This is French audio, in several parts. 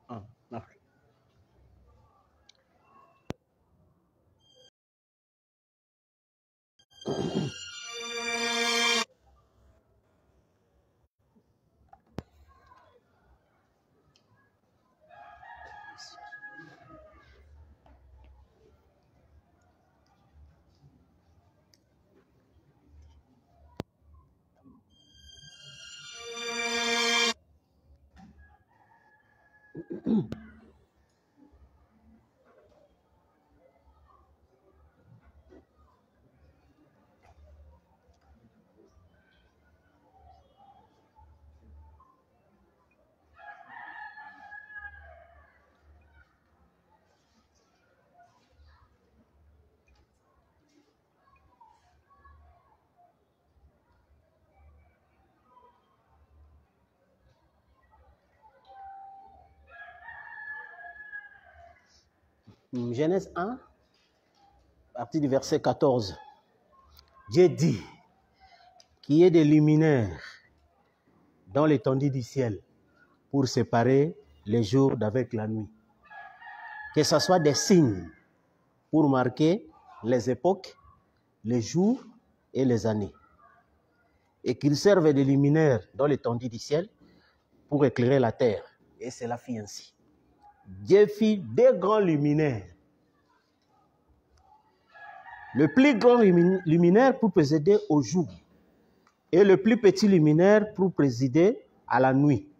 Ah, non. Genèse 1, à partir du verset 14. Dieu dit qu'il y ait des luminaires dans l'étendue du ciel pour séparer les jours d'avec la nuit. Que ce soit des signes pour marquer les époques, les jours et les années. Et qu'ils servent de luminaires dans l'étendue du ciel pour éclairer la terre. Et cela fit ainsi. Dieu fit deux grands luminaires. Le plus grand luminaire pour présider au jour et le plus petit luminaire pour présider à la nuit.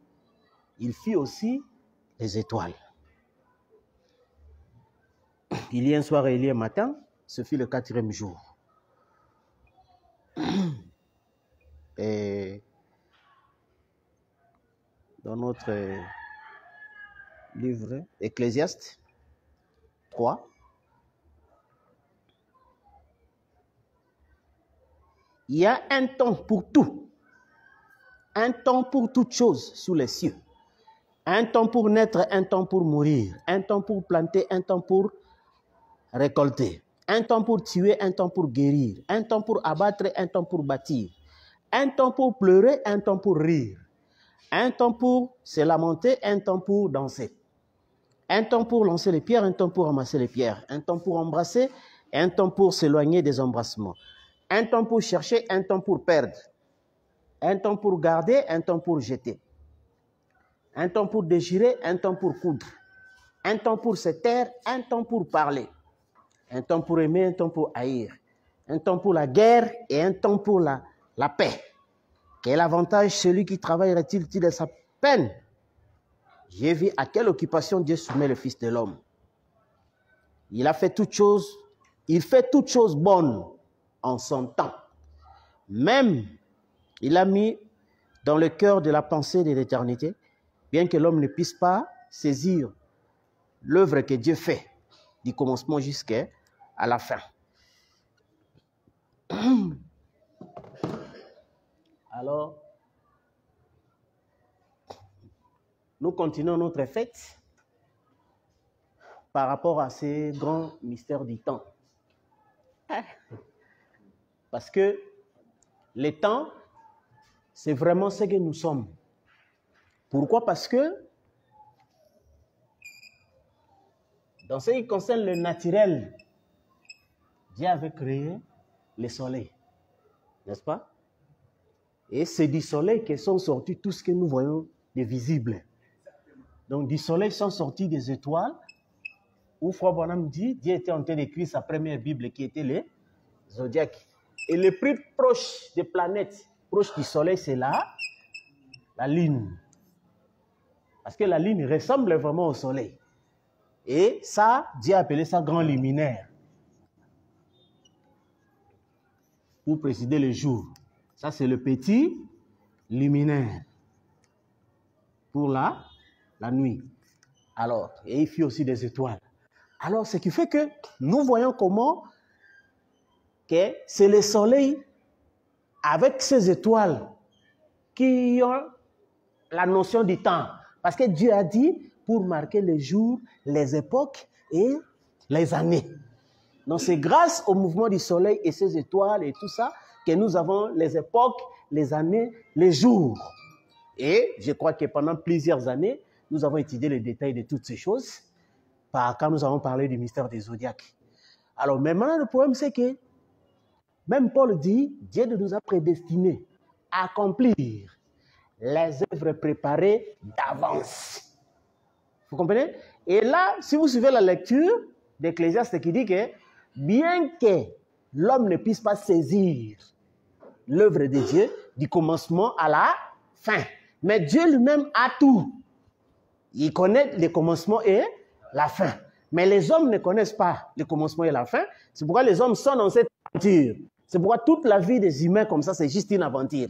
Il fit aussi les étoiles. Il y a un soir et il y a un matin, ce fut le quatrième jour. Et dans notre livre Ecclésiaste 3, il y a un temps pour tout, un temps pour toute chose sous les cieux, un temps pour naître, un temps pour mourir, un temps pour planter, un temps pour récolter, un temps pour tuer, un temps pour guérir, un temps pour abattre, un temps pour bâtir, un temps pour pleurer, un temps pour rire, un temps pour se lamenter, un temps pour danser, un temps pour lancer les pierres, un temps pour ramasser les pierres, un temps pour embrasser, un temps pour s'éloigner des embrassements, un temps pour chercher, un temps pour perdre, un temps pour garder, un temps pour jeter, un temps pour déchirer, un temps pour coudre, un temps pour se taire, un temps pour parler, un temps pour aimer, un temps pour haïr, un temps pour la guerre et un temps pour la paix. Quel avantage celui qui travaille retire-t-il de sa peine? J'ai vu à quelle occupation Dieu soumet le Fils de l'homme. Il a fait toutes choses, il fait toutes choses bonnes en son temps. Même, il a mis dans le cœur de la pensée de l'éternité, bien que l'homme ne puisse pas saisir l'œuvre que Dieu fait, du commencement jusqu'à la fin. Alors, nous continuons notre fête par rapport à ces grands mystères du temps. Parce que le temps, c'est vraiment ce que nous sommes. Pourquoi? Parce que dans ce qui concerne le naturel, Dieu avait créé le soleil, n'est-ce pas? Et c'est du soleil que sont sortis tout ce que nous voyons de visible. Donc du soleil sont sortis des étoiles, où Frère Branham dit, Dieu était en train d'écrire sa première Bible qui était le zodiaque. Et le plus proche des planètes, proche du soleil, c'est la lune. Parce que la lune ressemble vraiment au soleil. Et ça, Dieu a appelé ça grand luminaire. Pour présider le jour. Ça, c'est le petit luminaire. Pour la nuit. Alors, et il fit aussi des étoiles. Alors, ce qui fait que nous voyons comment que c'est le soleil avec ses étoiles qui ont la notion du temps. Parce que Dieu a dit pour marquer les jours, les époques et les années. Donc c'est grâce au mouvement du soleil et ses étoiles et tout ça que nous avons les époques, les années, les jours. Et je crois que pendant plusieurs années, nous avons étudié les détails de toutes ces choses quand nous avons parlé du mystère des zodiaques. Alors, mais maintenant, le problème, c'est que même Paul dit, Dieu nous a prédestinés à accomplir les œuvres préparées d'avance. Vous comprenez? Et là, si vous suivez la lecture d'Ecclésiaste qui dit que bien que l'homme ne puisse pas saisir l'œuvre de Dieu du commencement à la fin, mais Dieu lui-même a tout. Il connaît le commencement et la fin. Mais les hommes ne connaissent pas le commencement et la fin. C'est pourquoi les hommes sont dans cette aventure. C'est pourquoi toute la vie des humains comme ça, c'est juste une aventure.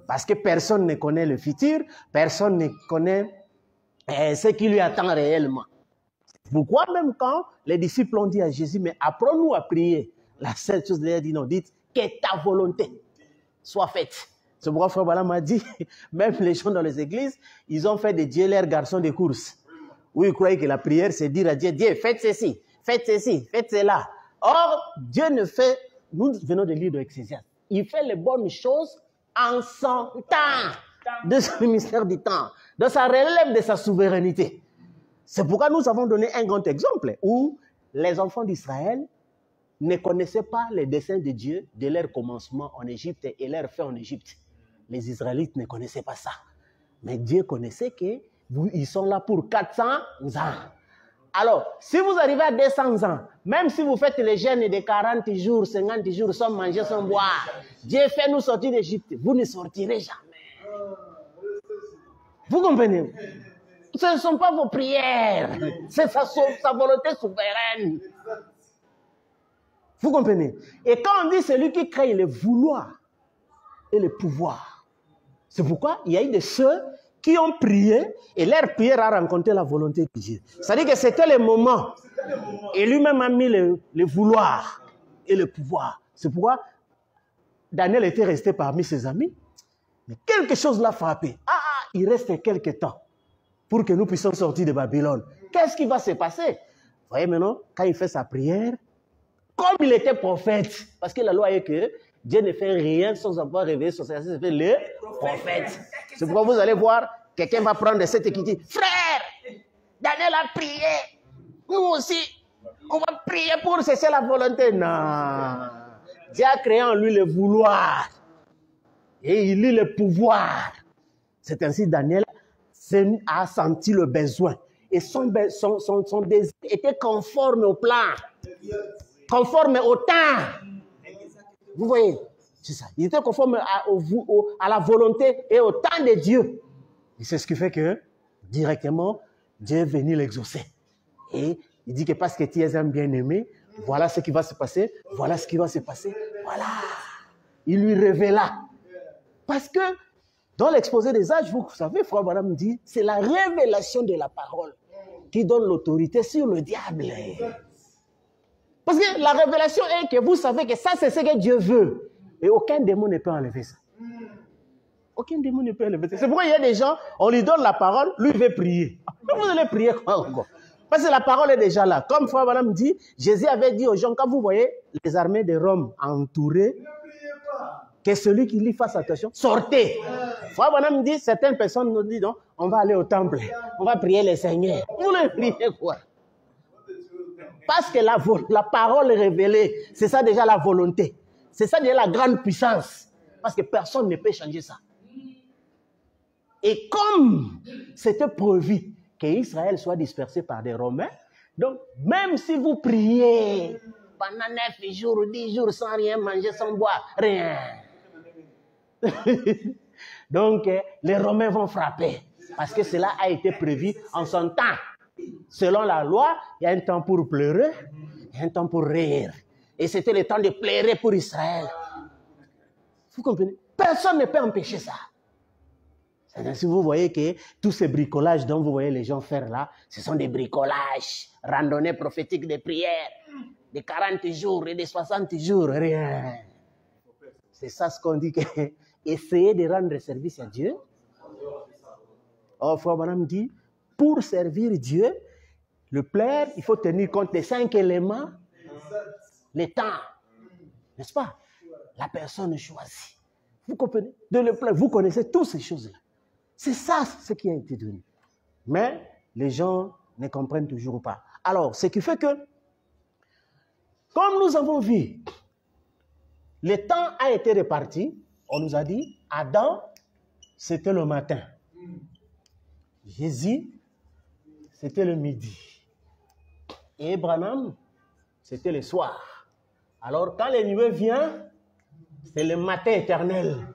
Parce que personne ne connaît le futur, personne ne connaît ce qui lui attend réellement. Pourquoi même quand les disciples ont dit à Jésus, mais apprends-nous à prier, la seule chose, il a dit non, dites que ta volonté soit faite. C'est pourquoi Frère Balam m'a dit, même les gens dans les églises, ils ont fait de Dieu leurs garçons de course. Où ils croyaient que la prière, c'est dire à Dieu, Dieu, faites ceci, faites cela. Or, Dieu ne fait, nous venons de lire de Ecclésiaste, il fait les bonnes choses en son temps, de ce mystère du temps, de sa relève de sa souveraineté. C'est pourquoi nous avons donné un grand exemple où les enfants d'Israël ne connaissaient pas les desseins de Dieu de leur commencement en Égypte et leur fin en Égypte. Les Israélites ne connaissaient pas ça. Mais Dieu connaissait qu'ils sont là pour 400 ans. Alors, si vous arrivez à 200 ans, même si vous faites les jeûnes de 40 jours, 50 jours, sans manger, sans boire, Dieu fait nous sortir d'Égypte, vous ne sortirez jamais. Vous comprenez? Ce ne sont pas vos prières, c'est sa volonté souveraine. Vous comprenez? Et quand on dit celui qui crée le vouloir et le pouvoir, c'est pourquoi il y a eu des ceux qui ont prié et leur prière a rencontré la volonté de Dieu. C'est-à-dire que c'était le moment. Et lui-même a mis le vouloir et le pouvoir. C'est pourquoi Daniel était resté parmi ses amis. Mais quelque chose l'a frappé. Il reste quelque temps pour que nous puissions sortir de Babylone. Qu'est-ce qui va se passer? Vous voyez maintenant, quand il fait sa prière, comme il était prophète, parce que la loi est que Dieu ne fait rien sans avoir révélé son service, c'est le prophète. C'est pourquoi vous allez voir, quelqu'un va prendre cette qui dit, frère, Daniel a prié, nous aussi, on va prier pour cesser la volonté. Non, Dieu a créé en lui le vouloir et il eut le pouvoir. C'est ainsi Daniel a senti le besoin et son désir était conforme au plan, conforme au temps. Vous voyez, c'est ça. Il était conforme à la volonté et au temps de Dieu. Et c'est ce qui fait que, directement, Dieu est venu l'exaucer. Et il dit que parce que tu es un bien-aimé, voilà ce qui va se passer, voilà ce qui va se passer, voilà. Il lui révéla. Parce que, dans l'exposé des âges, vous savez, Frère Branham dit, c'est la révélation de la parole qui donne l'autorité sur le diable. Parce que la révélation est que vous savez que ça, c'est ce que Dieu veut. Et aucun démon ne peut enlever ça. Aucun démon ne peut enlever ça. C'est pourquoi il y a des gens, on lui donne la parole, lui il veut prier. Vous allez prier quoi encore? Parce que la parole est déjà là. Comme Frère Branham dit, Jésus avait dit aux gens, quand vous voyez les armées de Rome entourées, que celui qui lui fasse attention, sortez. Frère Branham dit, certaines personnes nous disent, non, on va aller au temple, on va prier le Seigneur. Vous voulez prier quoi? Parce que la parole révélée, c'est ça déjà la volonté. C'est ça déjà la grande puissance. Parce que personne ne peut changer ça. Et comme c'était prévu qu'Israël soit dispersé par des Romains, donc même si vous priez pendant 9 jours, 10 jours sans rien manger, sans boire, rien. Donc les Romains vont frapper. Parce que cela a été prévu en son temps. Selon la loi, il y a un temps pour pleurer et un temps pour rire. Et c'était le temps de pleurer pour Israël. Vous comprenez? Personne ne peut empêcher ça. Si vous voyez que tous ces bricolages dont vous voyez les gens faire là, ce sont des bricolages, randonnées prophétiques de prières, de 40 jours et de 60 jours, rien. C'est ça ce qu'on dit, que essayer de rendre service à Dieu. Oh, Frère Branham dit, pour servir Dieu, le plaire, il faut tenir compte des 5 éléments, le temps, n'est-ce pas? La personne choisie. Vous comprenez? De le plaire, vous connaissez toutes ces choses-là. C'est ça ce qui a été donné. Mais les gens ne comprennent toujours pas. Alors, ce qui fait que, comme nous avons vu, le temps a été réparti. On nous a dit, Adam, c'était le matin. Jésus, c'était le midi. Et Abraham, c'était le soir. Alors, quand les nuées viennent, c'est le matin éternel.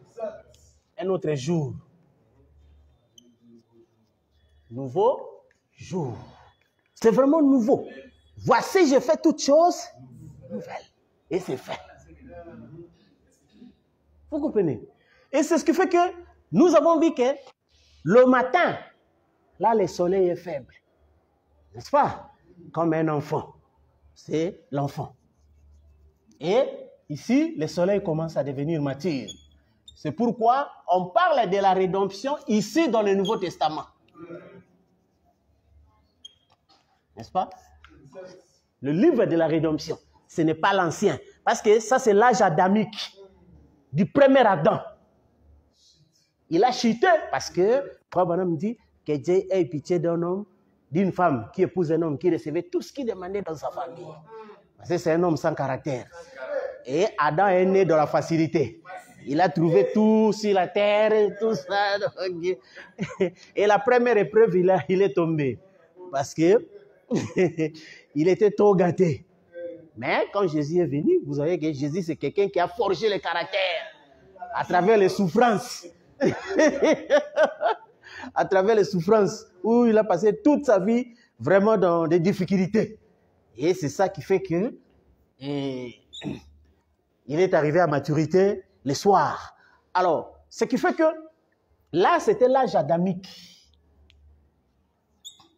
Un autre jour. Nouveau jour. C'est vraiment nouveau. Voici, j'ai fait toutes choses nouvelles. Et c'est fait. Vous comprenez? Et c'est ce qui fait que nous avons vu que le matin, là, le soleil est faible. N'est-ce pas? Comme un enfant. C'est l'enfant. Et ici, le soleil commence à devenir mature. C'est pourquoi on parle de la rédemption ici dans le Nouveau Testament. N'est-ce pas? Le livre de la rédemption, ce n'est pas l'ancien. Parce que ça, c'est l'âge adamique du premier Adam. Il a chuté parce que, Frère Branham dit que Dieu ait pitié d'un homme, d'une femme qui épouse un homme qui recevait tout ce qu'il demandait dans sa famille. Parce que c'est un homme sans caractère. Et Adam est né dans la facilité. Il a trouvé tout sur la terre, tout ça. Et la première épreuve, il est tombé. Parce que il était trop gâté. Mais quand Jésus est venu, vous voyez que Jésus, c'est quelqu'un qui a forgé le caractère à travers les souffrances. À travers les souffrances, où il a passé toute sa vie vraiment dans des difficultés. Et c'est ça qui fait que il est arrivé à maturité le soir. Alors, ce qui fait que là, c'était l'âge adamique.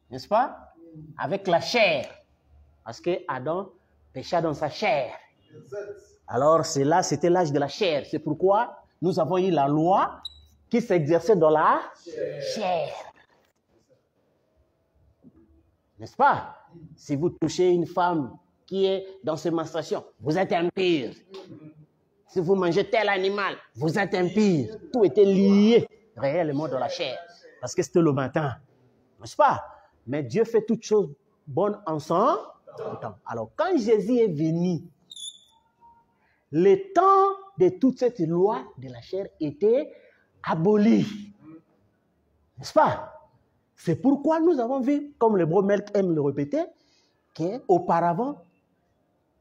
N'est-ce pas? Avec la chair. Parce que Adam pécha dans sa chair. Alors, c'était l'âge de la chair. C'est pourquoi nous avons eu la loi qui s'exerçait dans la chair. N'est-ce pas? Si vous touchez une femme qui est dans ses menstruations, vous êtes impur. Si vous mangez tel animal, vous êtes impur. Tout était lié réellement dans la chair. Parce que c'était le matin. N'est-ce pas? Mais Dieu fait toutes choses bonnes en son temps. Alors, quand Jésus est venu, le temps de toute cette loi de la chair était aboli. N'est-ce pas? C'est pourquoi nous avons vu, comme le Bromelk aime le répéter, qu'auparavant,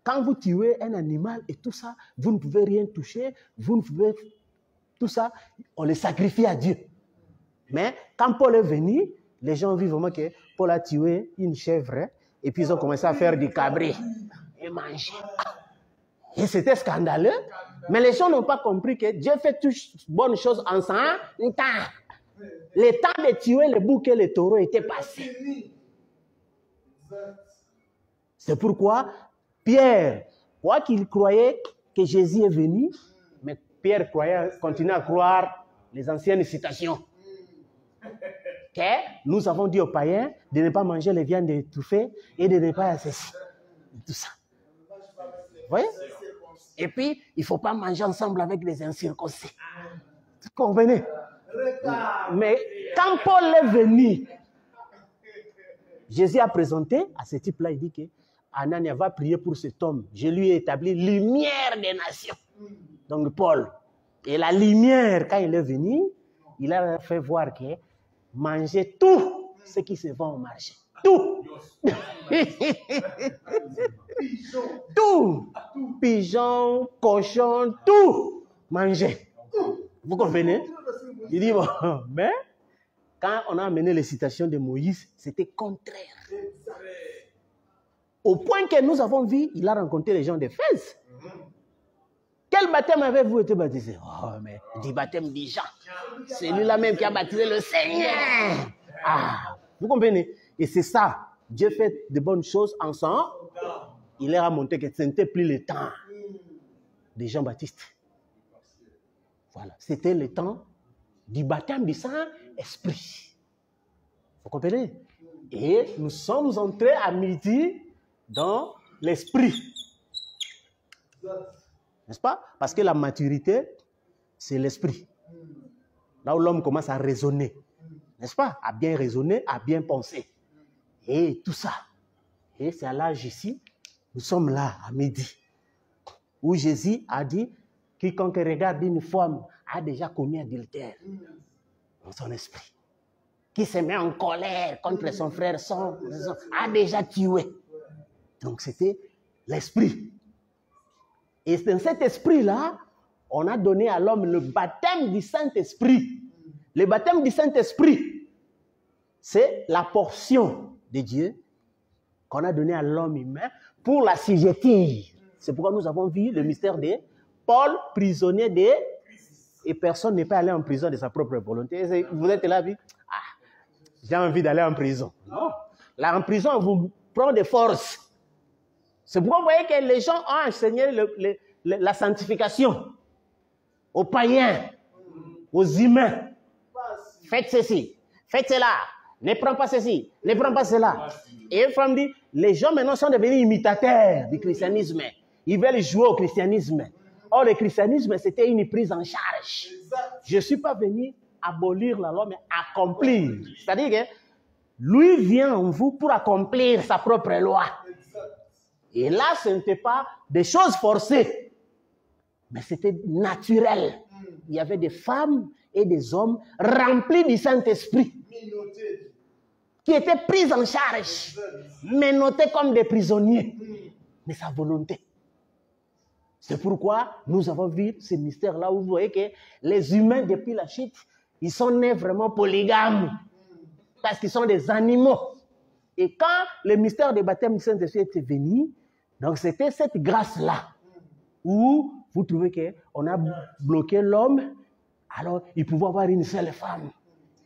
quand vous tuez un animal et tout ça, vous ne pouvez rien toucher, vous ne pouvez... Tout ça, on le sacrifie à Dieu. Mais quand Paul est venu, les gens ont vu vraiment que Paul a tué une chèvre et puis ils ont commencé à faire du cabri et manger. Et c'était scandaleux. Mais les gens n'ont pas compris que Dieu fait toutes bonnes choses en son temps. Le temps de tuer les boucs et les taureaux était passé. C'est pourquoi Pierre, quoi qu'il croyait que Jésus est venu, mais Pierre continuait à croire les anciennes citations. Que nous avons dit aux païens de ne pas manger les viandes étouffées et de ne pas assassiner. Tout ça. Vous voyez? Et puis, il ne faut pas manger ensemble avec les incirconcis. Vous comprenez? Mais quand Paul est venu, Jésus a présenté à ce type-là, il dit que Anania va prier pour cet homme. Je lui ai établi lumière des nations. Donc Paul. Et la lumière, quand il est venu, il a fait voir que manger tout ce qui se vend au marché. Tout. Tout. Pigeon, cochon, tout. Manger. Vous comprenez? Il dit, bon, mais quand on a amené les citations de Moïse, c'était contraire. Au point que nous avons vu, il a rencontré les gens d'Éphèse. Quel baptême avez-vous été baptisé? Oh, mais du baptême des gens. C'est lui-là même qui a baptisé le Seigneur. Ah, vous comprenez? Et c'est ça. Dieu fait de bonnes choses ensemble. Il leur a montré que ce n'était plus le temps de Jean-Baptiste. Voilà. C'était le temps du baptême du Saint-Esprit. Vous comprenez? Et nous sommes entrés à midi dans l'esprit. N'est-ce pas? Parce que la maturité, c'est l'esprit. Là où l'homme commence à raisonner. n'est-ce pas? À bien raisonner, à bien penser. Et tout ça. Et c'est à l'âge ici, nous sommes là, à midi, où Jésus a dit, quiconque regarde une femme a déjà commis adultère dans son esprit. Qui se met en colère contre son frère, a déjà tué. Donc c'était l'esprit. Et dans cet esprit-là, on a donné à l'homme le baptême du Saint-Esprit. Le baptême du Saint-Esprit, c'est la portion de Dieu qu'on a donné à l'homme humain pour l'assujettir. C'est pourquoi nous avons vu le mystère de Paul, prisonnier de... Et personne n'est pas allé en prison de sa propre volonté. Vous êtes là, oui? Ah, j'ai envie d'aller en prison. Non. Là, en prison, on vous prend des forces. C'est pourquoi vous voyez que les gens ont enseigné la sanctification aux païens, aux humains. Faites ceci, faites cela, ne prends pas ceci, ne prends pas cela. Et une femme dit, les gens maintenant sont devenus imitateurs du christianisme. Ils veulent jouer au christianisme. Or, le christianisme, c'était une prise en charge. Je ne suis pas venu abolir la loi, mais accomplir. C'est-à-dire que lui vient en vous pour accomplir sa propre loi. Et là, ce n'était pas des choses forcées, mais c'était naturel. Il y avait des femmes et des hommes remplis du Saint-Esprit qui étaient pris en charge, mais notés comme des prisonniers de sa volonté. C'est pourquoi nous avons vu ce mystère-là où vous voyez que les humains, depuis la chute, ils sont nés vraiment polygames parce qu'ils sont des animaux. Et quand le mystère du baptême du Saint-Esprit était venu, donc c'était cette grâce-là où vous trouvez qu'on a bloqué l'homme, alors il pouvait avoir une seule femme.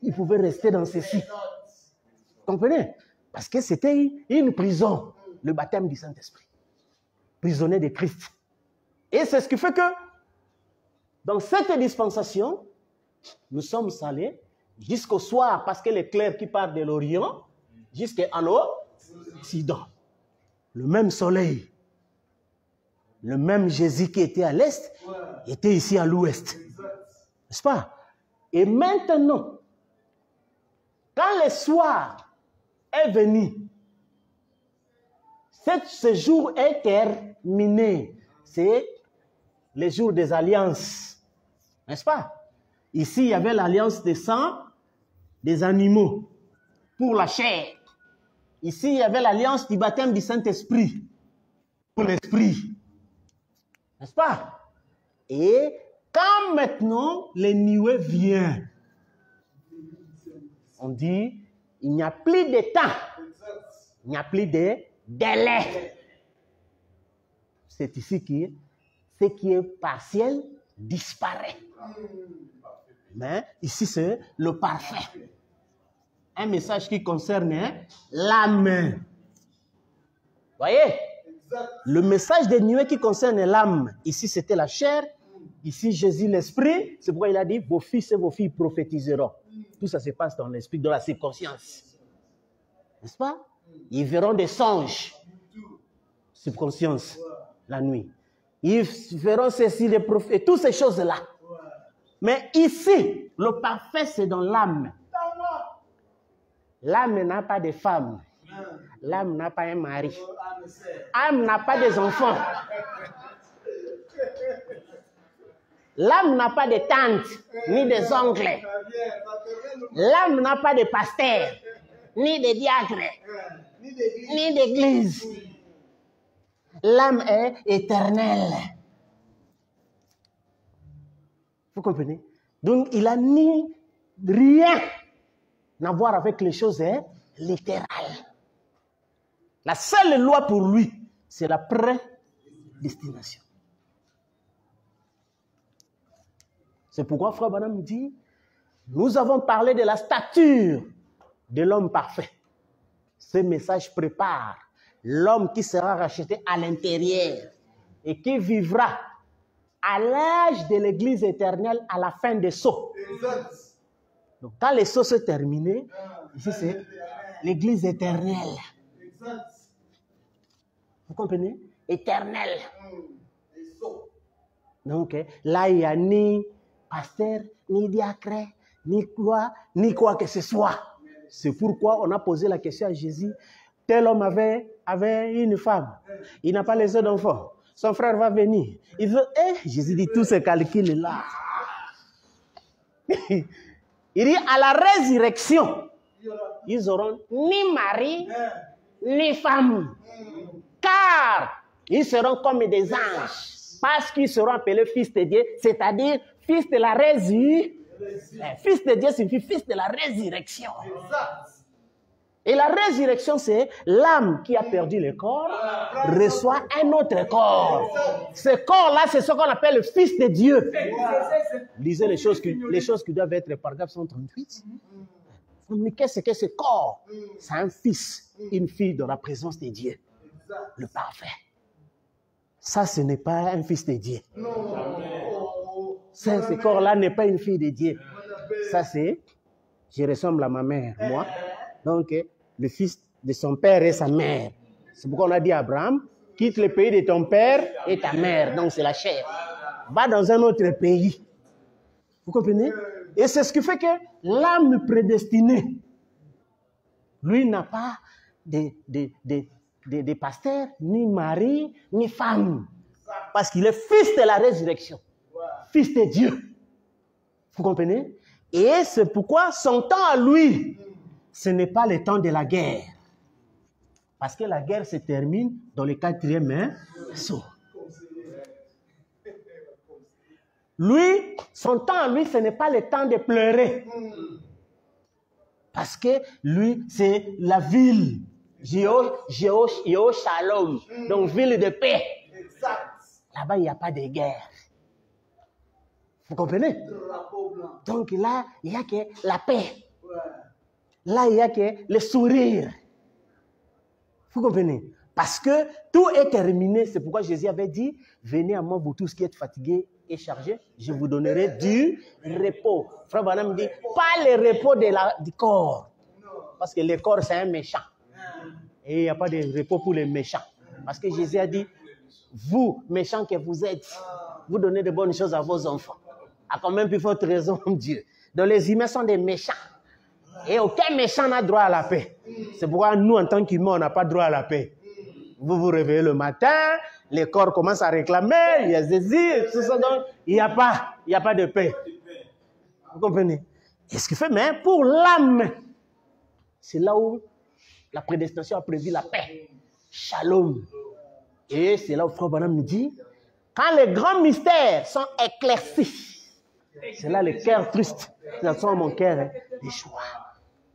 Il pouvait rester dans ceci. Vous comprenez? Parce que c'était une prison, le baptême du Saint-Esprit. Prisonnier de Christ. Et c'est ce qui fait que dans cette dispensation, nous sommes allés jusqu'au soir, parce que l'éclair qui part de l'Orient jusqu'à l'Occident. Le même soleil, le même Jésus qui était à l'Est, était ici à l'Ouest. N'est-ce pas? Et maintenant, quand le soir est venu, ce jour est terminé. C'est le jour des alliances. N'est-ce pas? Ici, il y avait l'alliance des sangs des animaux pour la chair. Ici, il y avait l'alliance du baptême du Saint-Esprit pour l'esprit. N'est-ce pas? Et quand maintenant les nuées viennent, on dit, il n'y a plus de temps. Il n'y a plus de délai. C'est ici que ce qui est partiel disparaît. Mais ici, c'est le parfait. Un message qui concerne l'âme. Voyez? Le message des nuées qui concerne l'âme. Ici, c'était la chair. Ici, Jésus, l'esprit. C'est pourquoi il a dit, vos fils et vos filles prophétiseront. Tout ça se passe dans l'esprit, dans la subconscience. N'est-ce pas? Ils verront des songes. Subconscience, la nuit. Ils verront ceci, les prophètes, toutes ces choses-là. Mais ici, le parfait, c'est dans l'âme. L'âme n'a pas de femme. L'âme n'a pas un mari. L'âme n'a pas des enfants. L'âme n'a pas de tantes, ni des oncles. L'âme n'a pas de pasteur, ni de diacre, ni d'église. L'âme est éternelle. Vous comprenez? Donc, il n'a ni rien à voir avec les choses littérales. La seule loi pour lui, c'est la prédestination. C'est pourquoi Frère Branham dit, nous avons parlé de la stature de l'homme parfait. Ce message prépare l'homme qui sera racheté à l'intérieur et qui vivra à l'âge de l'église éternelle à la fin des sceaux. Donc quand les sceaux sont terminés, ici c'est l'église éternelle. Vous comprenez? Éternelle. Donc là, il n'y a ni pasteur, ni diacre, ni gloire, ni quoi que ce soit. C'est pourquoi on a posé la question à Jésus. Tel homme avait une femme. Il n'a pas laissé d'enfant. Son frère va venir. Il veut, Jésus dit tous ces calculs-là. Il dit à la résurrection, ils auront ni mari, ni femme. Car ils seront comme des anges. Parce qu'ils seront appelés fils de Dieu, c'est-à-dire fils de la résurrection. Fils de Dieu signifie fils de la résurrection. Et la résurrection, c'est l'âme qui a perdu le corps, reçoit un autre corps. Ce corps-là, c'est ce qu'on appelle le Fils de Dieu. Lisez les choses qui doivent être, paragraphe 138. Mais qu'est-ce que ce corps? C'est un fils, une fille dans la présence de Dieu. Le parfait. Ça, ce n'est pas un fils de Dieu. Ce corps-là n'est pas une fille de Dieu. Ça, c'est, je ressemble à ma mère, moi. Donc, le fils de son père et sa mère. C'est pourquoi on a dit à Abraham, quitte le pays de ton père et ta mère. Donc, c'est la chair. Va dans un autre pays. Vous comprenez? Et c'est ce qui fait que l'âme prédestinée, lui n'a pas de pasteur, ni mari, ni femme. Parce qu'il est fils de la résurrection. Fils de Dieu. Vous comprenez? Et c'est pourquoi son temps à lui, ce n'est pas le temps de la guerre. Parce que la guerre se termine dans le 4e saut. Lui, son temps à lui, ce n'est pas le temps de pleurer. Parce que lui, c'est la ville. Shalom. Donc, ville de paix. Là-bas, il n'y a pas de guerre. Vous comprenez? Donc là, il n'y a que la paix. Là, il n'y a que le sourire. Vous comprenez? Parce que tout est terminé. C'est pourquoi Jésus avait dit, venez à moi, vous tous qui êtes fatigués et chargés, je vous donnerai du repos. Frère Branham dit, pas le repos du corps. Parce que le corps, c'est un méchant. Et il n'y a pas de repos pour les méchants. Parce que Jésus a dit, vous, méchants que vous êtes, vous donnez de bonnes choses à vos enfants. À combien plus forte raison, Dieu? Donc les humains sont des méchants. Et aucun méchant n'a droit à la paix. C'est pourquoi nous, en tant qu'humains, on n'a pas droit à la paix. Vous vous réveillez le matin, les corps commencent à réclamer, il y a Jésus, tout ça, donc il n'y a pas de paix. Vous comprenez? Et ce qui fait, mais pour l'âme, c'est là où la prédestination a prévu la paix. Shalom. Et c'est là où Frère Branham nous dit, quand les grands mystères sont éclaircis, c'est là le cœur triste. Ça sent mon cœur de joie.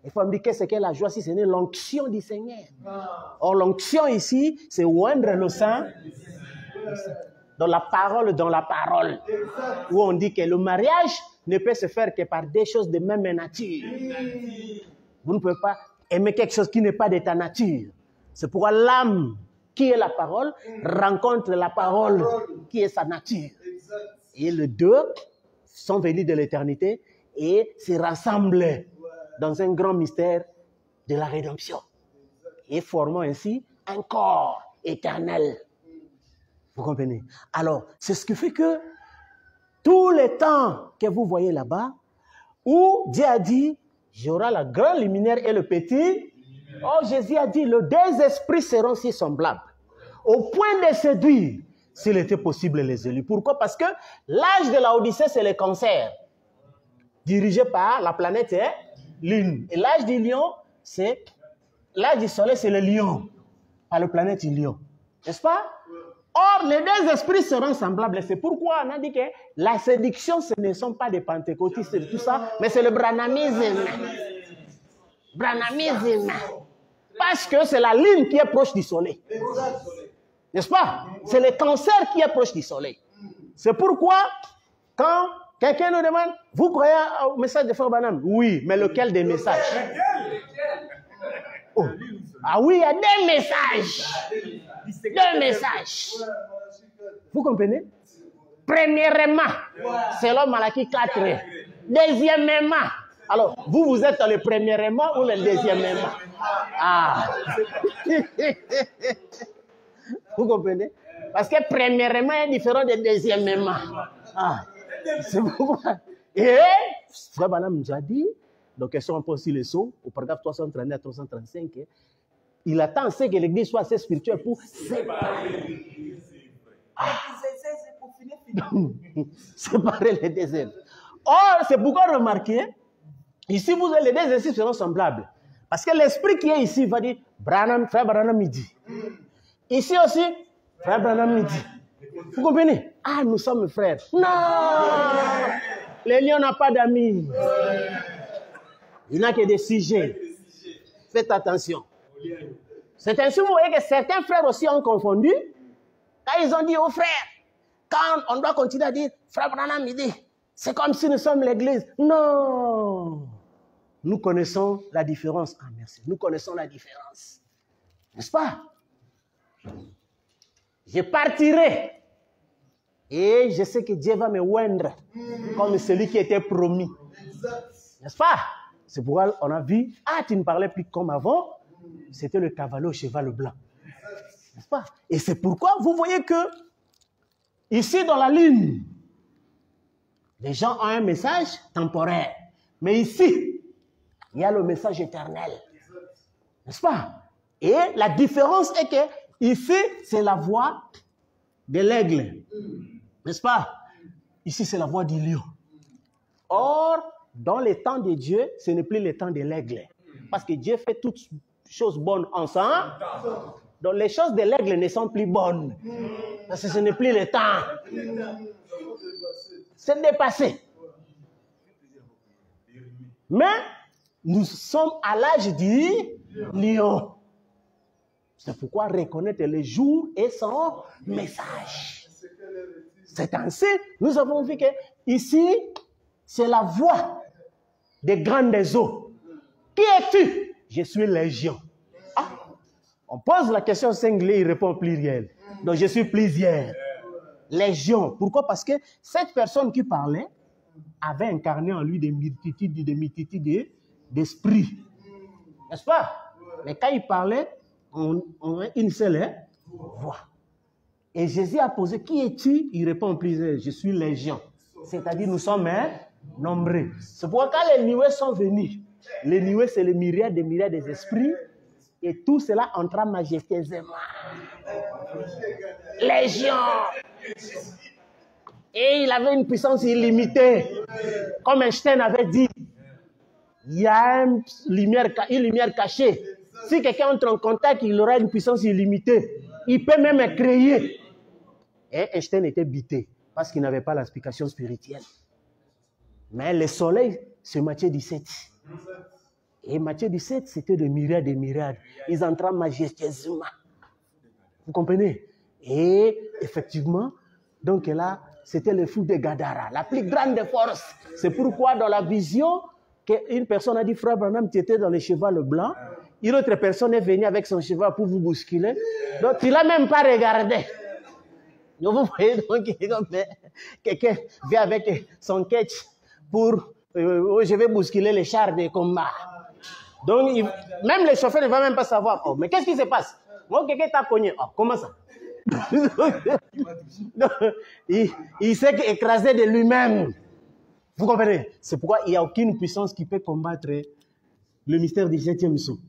Il faut me dire qu'est-ce que la joie si ce n'est l'onction du Seigneur. Or, l'onction ici, c'est oindre le sang dans la parole, où on dit que le mariage ne peut se faire que par des choses de même nature. Vous ne pouvez pas aimer quelque chose qui n'est pas de ta nature. C'est pourquoi l'âme, qui est la parole, rencontre la parole, qui est sa nature. Et les deux sont venus de l'éternité et se rassemblent dans un grand mystère de la rédemption. Et formant ainsi un corps éternel. Vous comprenez? Alors, c'est ce qui fait que tous les temps que vous voyez là-bas, où Dieu a dit, j'aurai la grande luminaire et le petit. Oh, Jésus a dit, les deux esprits seront si semblables, au point de séduire, s'il était possible, les élus. Pourquoi? Parce que l'âge de la Odyssée, c'est le cancer, dirigé par la planète Lune. Et l'âge du lion, c'est l'âge du soleil, c'est le lion, par la planète lion. N'est-ce pas? Or, les deux esprits seront semblables. C'est pourquoi on a dit que la séduction, ce ne sont pas des pentecôtistes et tout ça, mais c'est le branhamisme. Branhamisme. Parce que c'est la lune qui est proche du soleil. N'est-ce pas? C'est le cancer qui est proche du soleil. C'est pourquoi, quand quelqu'un nous demande, vous croyez au message de Frère Branham? Oui, mais lequel des messages? Oh. Ah oui, il y a des messages. Deux messages. Vous comprenez? Premièrement, selon Malachie 4. Deuxièmement, alors, vous êtes dans le premièrement ou le deuxièmement? Ah. Vous comprenez? Parce que premièrement est différent de deuxièmement. Ah. C'est pourquoi Et Frère Branham nous a dit, donc question un peu aussi les sceaux, au paragraphe 339 à 335, il attend ce que l'Église soit assez spirituelle pour séparer l'Église. Séparer les deux êtres. Or, c'est pourquoi remarquez, ici, vous avez les deux esprits seront semblables. Parce que l'esprit qui est ici va dire, Branham, Frère Branham midi. Ici aussi, Frère Branham midi. Vous comprenez? Ah, nous sommes frères. Non! Les lions n'ont pas d'amis. Il n'a que des sujets. Faites attention. C'est ainsi que vous voyez que certains frères aussi ont confondu. Quand ils ont dit aux frères, quand on doit continuer à dire, Frère Branham midi, c'est comme si nous sommes l'église. Non! Nous connaissons la différence. Ah, merci. Nous connaissons la différence. N'est-ce pas? Je partirai. Et je sais que Dieu va me oindre comme celui qui était promis. N'est-ce pas? C'est pourquoi on a vu, ah, tu ne parlais plus comme avant. C'était le cavalier au cheval blanc. N'est-ce pas? Et c'est pourquoi vous voyez que, ici dans la ligne, les gens ont un message temporaire. Mais ici, il y a le message éternel. N'est-ce pas? Et la différence est que, ici, c'est la voix de l'aigle. N'est-ce pas? Ici, c'est la voix du lion. Or, dans les temps de Dieu, ce n'est plus le temps de l'aigle. Parce que Dieu fait toutes choses bonnes ensemble. Donc, les choses de l'aigle ne sont plus bonnes. Parce que ce n'est plus le temps. C'est dépassé. Mais, nous sommes à l'âge du lion. C'est pourquoi reconnaître le jour et son message. C'est ainsi, nous avons vu que ici, c'est la voix des grandes eaux. Qui es-tu? Je suis légion. Ah, on pose la question singulière, il répond pluriel. Donc je suis plusieurs. Légion. Pourquoi? Parce que cette personne qui parlait avait incarné en lui des multitudes d'esprits. N'est-ce pas? Mais quand il parlait, on a une seule voix. Et Jésus a posé, qui es-tu? Il répond plusieurs, je suis légion. C'est-à-dire, nous sommes nombreux. C'est pourquoi quand les nuées sont venus, les nuées, c'est le myriade des esprits, et tout cela entra majestueusement. Légion! Et il avait une puissance illimitée. Comme Einstein avait dit, il y a une lumière cachée. Si quelqu'un entre en contact, il aura une puissance illimitée. Il peut même créer. Et Einstein était bité parce qu'il n'avait pas l'explication spirituelle. Mais le soleil, c'est Matthieu 17. Et Matthieu 17, c'était de myriades et myriades. Ils entraient majestueusement. Vous comprenez? Et effectivement, donc là, c'était le fou de Gadara, la plus grande force. C'est pourquoi dans la vision, une personne a dit, Frère Branham, tu étais dans le cheval blanc. Une autre personne est venue avec son cheval pour vous bousculer. Donc, tu ne l'as même pas regardé. Donc, vous voyez, donc, quelqu'un vient avec son catch pour, je vais bousculer les chars de combat. Donc, même le chauffeur ne va même pas savoir. Oh, mais qu'est-ce qui se passe? Moi, quelqu'un t'a cogné. Oh, comment ça? il s'est écrasé de lui-même. Vous comprenez? C'est pourquoi il n'y a aucune puissance qui peut combattre le mystère du 7e sceau,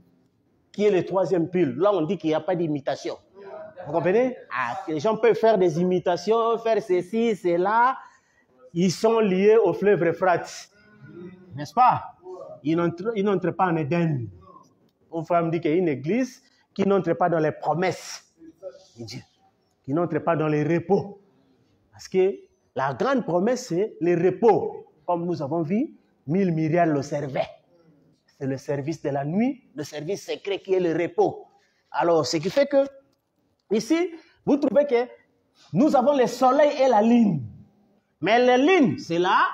qui est le 3e pile. Là, on dit qu'il n'y a pas d'imitation. Vous comprenez? Ah, les gens peuvent faire des imitations, faire ceci, cela. Ils sont liés au fleuve Euphrates. N'est-ce pas? Ils n'entrent pas en Éden. Une femme dit qu'il y a une église qui n'entre pas dans les promesses de Dieu, qui n'entre pas dans les repos. Parce que la grande promesse, c'est le repos. Comme nous avons vu, 1000 myriades le servaient. C'est le service de la nuit, le service secret qui est le repos. Alors, ce qui fait que, ici, vous trouvez que nous avons le soleil et la lune. Mais la lune, c'est là.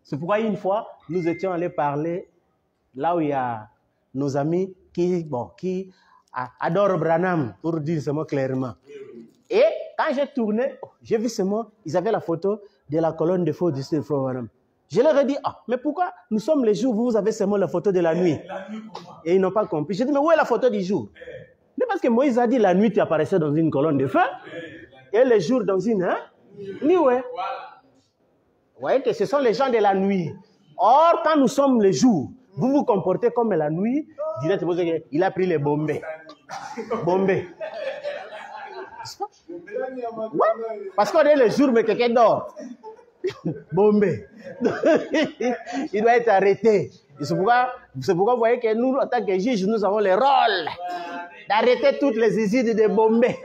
C'est pourquoi une fois, nous étions allés parler là où il y a nos amis qui adorent Branham, pour dire ce mot clairement. Et quand j'ai tourné, j'ai vu ce mot, ils avaient la photo de la colonne de feu du Frère Branham. Je leur ai dit, ah, mais pourquoi nous sommes les jours où vous avez seulement la photo de la nuit? Et ils n'ont pas compris. J'ai dit, mais où est la photo du jour? Mais parce que Moïse a dit, la nuit, tu apparaissais dans une colonne de feu, et le jour dans une nuit. voyez que ce sont les gens de la nuit. Or, quand nous sommes le jour, vous vous comportez comme la nuit, directement, il a pris les bombés. Bombés. Ouais, parce qu'on est le jour, mais quelqu'un dort. Bombé. Il doit être arrêté. C'est pourquoi vous voyez que nous, en tant que juges, nous avons le rôle d'arrêter toutes les usines de Bombay.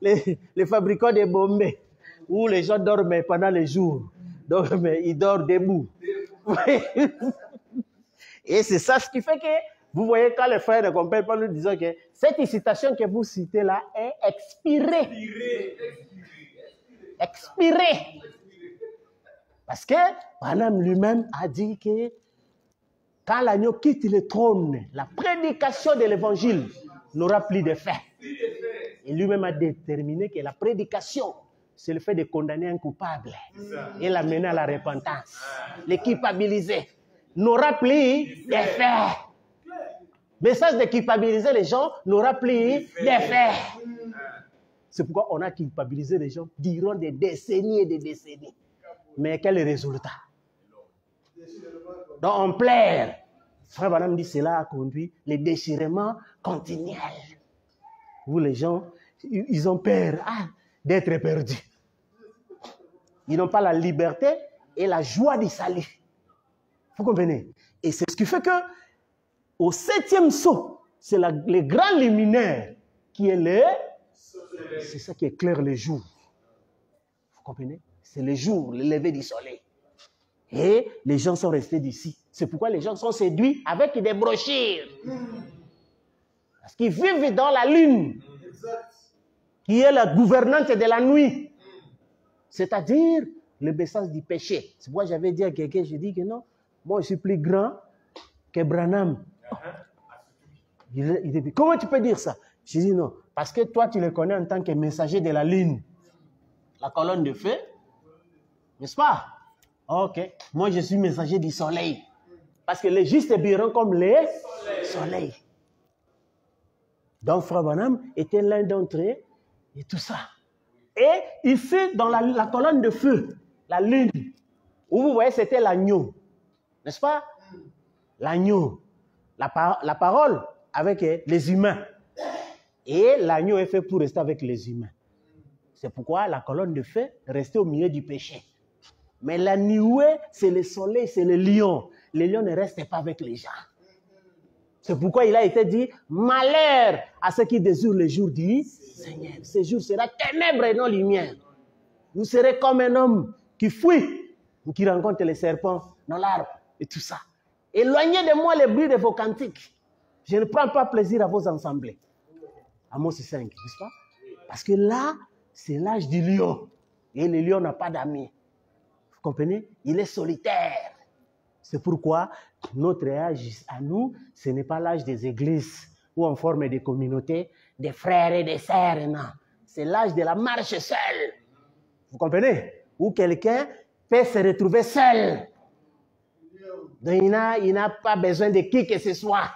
les fabricants de Bombay, où les gens dorment pendant les jours. Donc, ils dorment debout. Et c'est ça ce qui fait que, vous voyez, quand les frères ne comprennent pas, nous disons que cette citation que vous citez là est expirée. Expirée. Parce que Branham lui-même a dit que quand l'agneau quitte le trône, la prédication de l'évangile n'aura plus d'effet. Et lui-même a déterminé que la prédication, c'est le fait de condamner un coupable et l'amener à la repentance. Le culpabiliser n'aura plus d'effet. Message de culpabiliser les gens n'aura plus d'effet. C'est pourquoi on a culpabilisé les gens durant des décennies et des décennies. Mais quel est le résultat? Donc on plaire. Frère Branham dit cela a conduit le déchirement continuel. Vous les gens, ils ont peur d'être perdus. Ils n'ont pas la liberté et la joie du salut. Vous comprenez? Et c'est ce qui fait que au 7e sceau, c'est le grand luminaire qui est le... C'est ça qui éclaire le jour. Vous comprenez? C'est le jour, le lever du soleil. Et les gens sont restés d'ici. C'est pourquoi les gens sont séduits avec des brochures. Parce qu'ils vivent dans la lune, qui est la gouvernante de la nuit. C'est-à-dire le message du péché. C'est pourquoi j'avais dit à quelqu'un, j'ai dit que non, moi je suis plus grand que Branham. Il dit, comment tu peux dire ça? J'ai dit non, parce que toi tu le connais en tant que messager de la lune. La colonne de feu, n'est-ce pas? Ok, moi je suis messager du soleil. Parce que les justes brilleront comme les soleils. Donc Frère Branham était l'un d'entre eux et tout ça. Et ici, dans la colonne de feu, la lune, où vous voyez c'était l'agneau, n'est-ce pas? L'agneau, la parole avec les humains. Et l'agneau est fait pour rester avec les humains. C'est pourquoi la colonne de feu restait au milieu du péché. Mais la nuée, c'est le soleil, c'est le lion. Les lions ne restent pas avec les gens. C'est pourquoi il a été dit, malheur à ceux qui désirent le jour du Seigneur. Ce jour sera ténèbres et non lumière. Vous serez comme un homme qui fuit, ou qui rencontre les serpents dans l'arbre et tout ça. Éloignez de moi le bruit de vos cantiques. Je ne prends pas plaisir à vos assemblées. Amos 5, n'est-ce pas? Parce que là, c'est l'âge du lion. Et le lion n'a pas d'amis. Vous comprenez? Il est solitaire. C'est pourquoi notre âge à nous, ce n'est pas l'âge des églises où on forme des communautés, des frères et des sœurs, non. C'est l'âge de la marche seule. Vous comprenez? Où quelqu'un peut se retrouver seul. Donc il n'a pas besoin de qui que ce soit.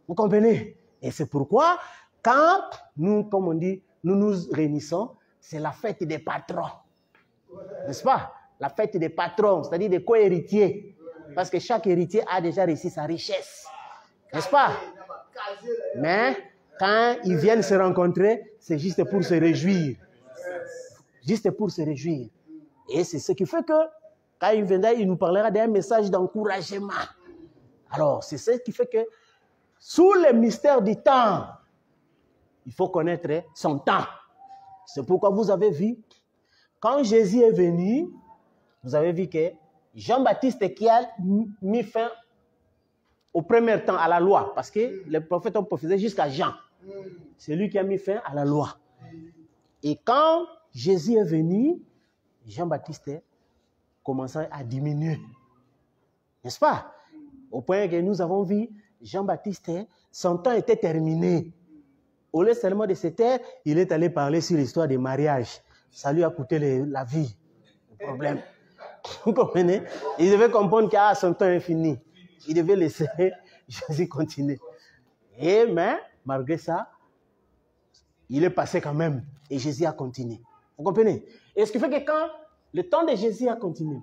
Vous comprenez? Et c'est pourquoi, quand nous, comme on dit, nous nous réunissons, c'est la fête des patrons. N'est-ce pas? La fête des patrons, c'est-à-dire des co-héritiers. Parce que chaque héritier a déjà réussi sa richesse. N'est-ce pas? Mais quand ils viennent se rencontrer, c'est juste pour se réjouir. Juste pour se réjouir. Et c'est ce qui fait que quand il viendra, il nous parlera d'un message d'encouragement. Alors, c'est ce qui fait que sous le mystère du temps, il faut connaître son temps. C'est pourquoi vous avez vu, quand Jésus est venu, vous avez vu que Jean-Baptiste qui a mis fin au premier temps à la loi, parce que les prophètes ont prophétisé jusqu'à Jean. C'est lui qui a mis fin à la loi. Et quand Jésus est venu, Jean-Baptiste commençait à diminuer. N'est-ce pas? Au point que nous avons vu, Jean-Baptiste, son temps était terminé. Au lieu seulement de se taire, il est allé parler sur l'histoire des mariages. Ça lui a coûté la vie, le problème. Vous comprenez? Il devait comprendre que son temps est fini. Il devait laisser Jésus continuer. Mais, malgré ça, il est passé quand même. Et Jésus a continué. Vous comprenez? Et ce qui fait que quand le temps de Jésus a continué,